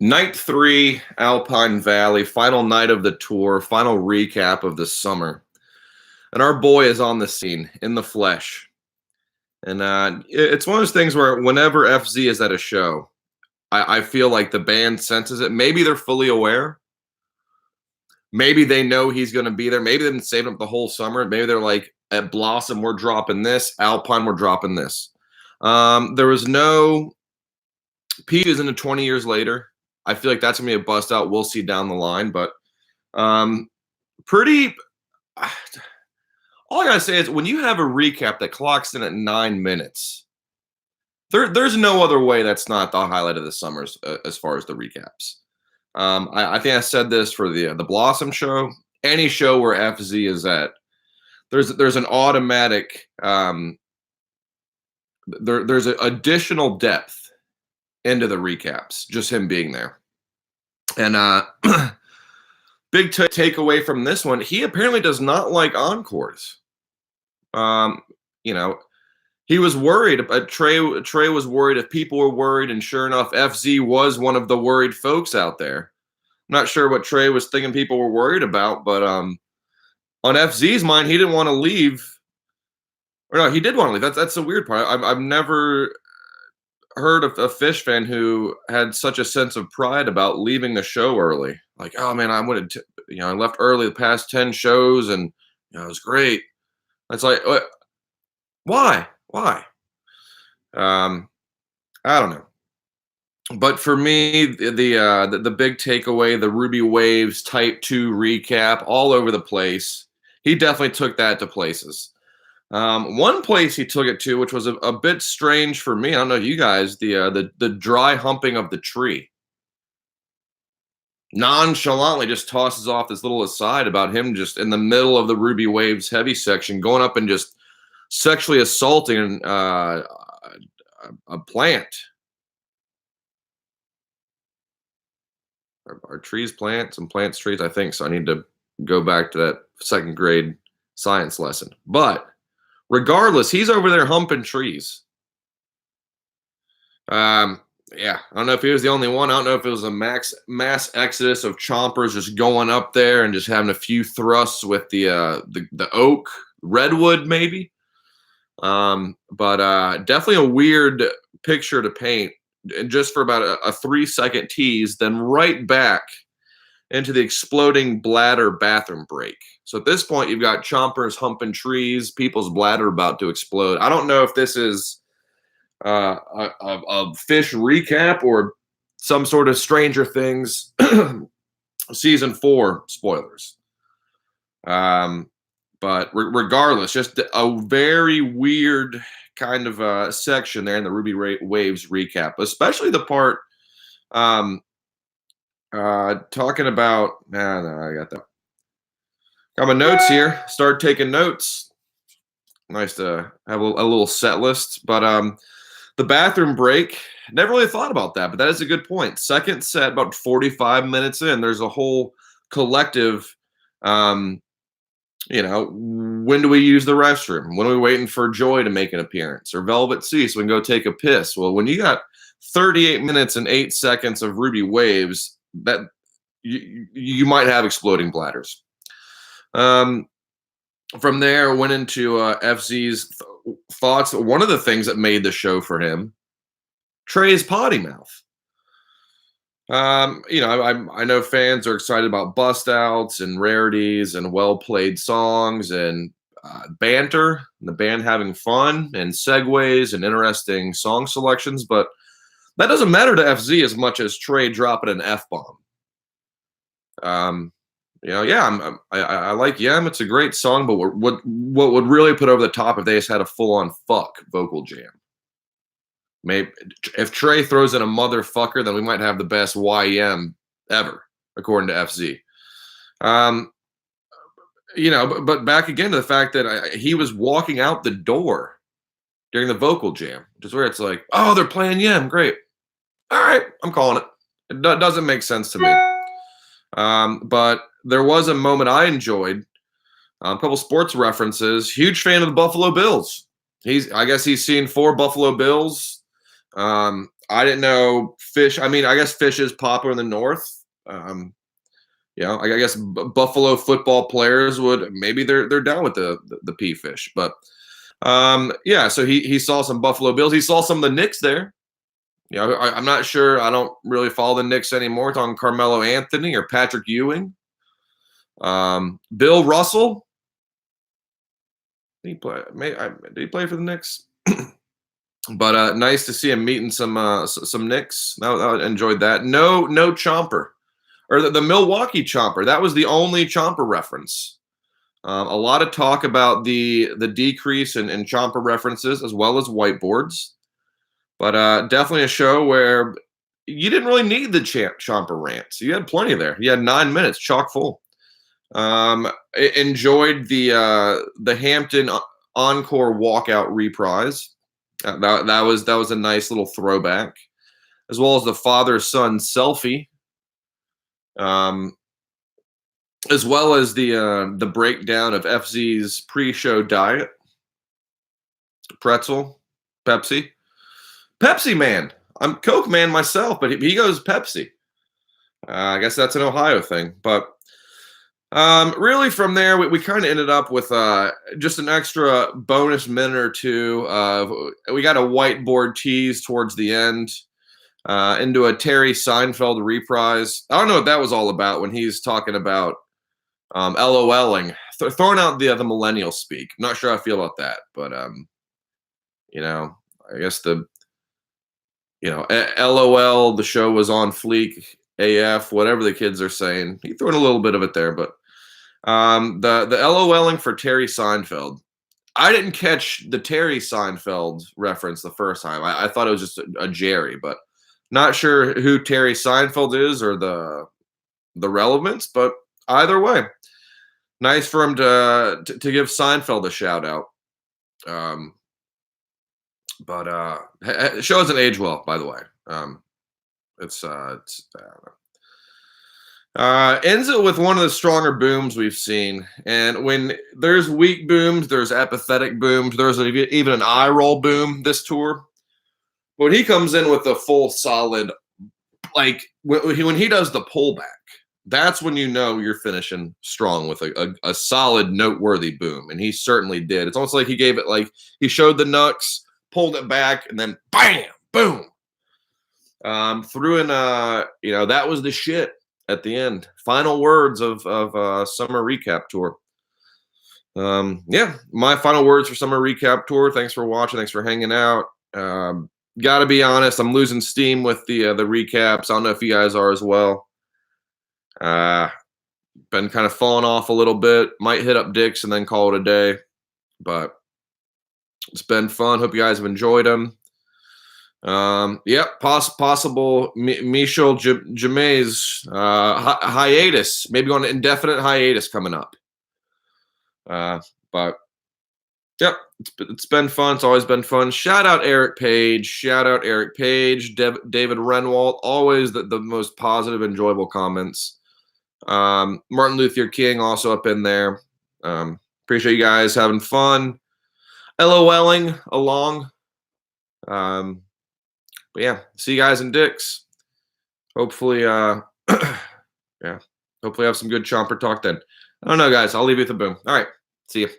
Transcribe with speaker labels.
Speaker 1: Night three, Alpine Valley, final night of the tour, final recap of the summer. And our boy is on the scene in the flesh. And it's one of those things where whenever FZ is at a show, I feel like the band senses it. Maybe they're fully aware. Maybe they know he's going to be there. Maybe they've been saving up the whole summer. Maybe they're like, at Blossom, we're dropping this. Alpine, we're dropping this. There was no Pete is into 20 years later. I feel like that's gonna be a bust out. We'll see down the line, but pretty. All I gotta say is when you have a recap that clocks in at 9 minutes, there's no other way that's not the highlight of the summers as far as the recaps. I think I said this for the Blossom show. Any show where FZ is at, there's an automatic there's an additional depth into the recaps, just him being there. And big takeaway from this one, he apparently does not like encores. He was worried. Trey was worried if people were worried, and sure enough, FZ was one of the worried folks out there. I'm not sure what Trey was thinking people were worried about, but on FZ's mind, he didn't want to leave. Or no, he did want to leave. That's the weird part. I've never heard of a Phish fan who had such a sense of pride about leaving the show early. Like, oh man, I left early the past 10 shows and it was great. It's like, why? I don't know. But for me, the big takeaway, the Ruby Waves Type 2 recap all over the place. He definitely took that to places. One place he took it to, which was a bit strange for me, I don't know you guys, the dry humping of the tree. Nonchalantly just tosses off this little aside about him just in the middle of the Ruby Waves heavy section, going up and just sexually assaulting a plant. Are trees plants and plants trees? I think so. I need to go back to that second grade science lesson. But regardless, he's over there humping trees. I don't know if he was the only one. I don't know if it was a mass exodus of chompers just going up there and just having a few thrusts with the oak, redwood maybe. But definitely a weird picture to paint. And just for about a 3-second tease, then right back into the exploding bladder bathroom break. So at this point, you've got chompers humping trees, people's bladder about to explode. I don't know if this is a Phish recap or some sort of Stranger Things season 4 spoilers. But regardless, just a very weird kind of section there in the Ruby Waves recap, especially the part talking about, I got that. Got my notes here. Start taking notes. Nice to have a little set list. But the bathroom break, never really thought about that, but that is a good point. Second set, about 45 minutes in, there's a whole collective, when do we use the restroom? When are we waiting for Joy to make an appearance? Or Velvet Sea so we can go take a piss? Well, when you got 38 minutes and 8 seconds of Ruby Waves, that you might have exploding bladders. From there, went into FZ's thoughts. One of the things that made the show for him, Trey's potty mouth. I know fans are excited about bust outs and rarities and well played songs and banter, and the band having fun and segues and interesting song selections, but that doesn't matter to FZ as much as Trey dropping an F-bomb. I like Yem. It's a great song, but what would really put over the top if they just had a full-on fuck vocal jam? Maybe if Trey throws in a motherfucker, then we might have the best YM ever, according to FZ. But back again to the fact that he was walking out the door during the vocal jam, which is where it's like, oh, they're playing Yem, great. All right, I'm calling it. It doesn't make sense to me. But there was a moment I enjoyed. A couple sports references. Huge fan of the Buffalo Bills. I guess he's seen 4 Buffalo Bills. I didn't know Phish. I mean, I guess Phish is popular in the north. I guess Buffalo football players would maybe they're down with the P Fish, but yeah. So he saw some Buffalo Bills. He saw some of the Knicks there. I'm not sure. I don't really follow the Knicks anymore. Talking Carmelo Anthony or Patrick Ewing, Bill Russell. Did he play? Did he play for the Knicks? But nice to see him meeting some Knicks. I enjoyed that. No Chomper or the Milwaukee Chomper. That was the only Chomper reference. A lot of talk about the decrease in Chomper references as well as whiteboards. But definitely a show where you didn't really need the Chomper rants. You had plenty there. You had 9 minutes, chock full. Enjoyed the Hampton encore walkout reprise. That was a nice little throwback, as well as the father-son selfie, as well as the breakdown of FZ's pre-show diet, pretzel, Pepsi man. I'm Coke man myself, but he goes Pepsi. I guess that's an Ohio thing, but really from there we kind of ended up with just an extra bonus minute or two. We got a whiteboard tease towards the end into a Terry Seinfeld reprise. I don't know what that was all about when he's talking about LOLing, throwing out the millennial speak. I'm not sure how I feel about that, but I guess LOL, the show was on fleek, AF, whatever the kids are saying. He threw in a little bit of it there, but the LOLing for Terry Seinfeld. I didn't catch the Terry Seinfeld reference the first time. I thought it was just a Jerry, but not sure who Terry Seinfeld is or the relevance. But either way, nice for him to give Seinfeld a shout out. But it show doesn't age well, by the way. It's ends it with one of the stronger booms we've seen. And when there's weak booms, there's apathetic booms. There's even an eye roll boom this tour. But when he comes in with a full solid, like when he does the pullback, that's when you know you're finishing strong with a solid, noteworthy boom. And he certainly did. It's almost like he gave it like he showed the knucks, pulled it back, and then bam, boom. Threw in that was the shit at the end. Final words of summer recap tour. My final words for summer recap tour. Thanks for watching. Thanks for hanging out. Gotta be honest, I'm losing steam with the recaps. I don't know if you guys are as well. Been kind of falling off a little bit. Might hit up Dick's and then call it a day. But it's been fun. Hope you guys have enjoyed them. Possible Michel Jamay's hiatus, maybe on an indefinite hiatus coming up. But yep, it's been fun. It's always been fun. Shout out Eric Page. David Renwald. Always the most positive, enjoyable comments. Martin Luther King also up in there. Appreciate you guys having fun. LOLing along. But yeah, see you guys in Dick's. Hopefully, hopefully have some good chomper talk then. I don't know, guys. I'll leave you with a boom. All right, see you.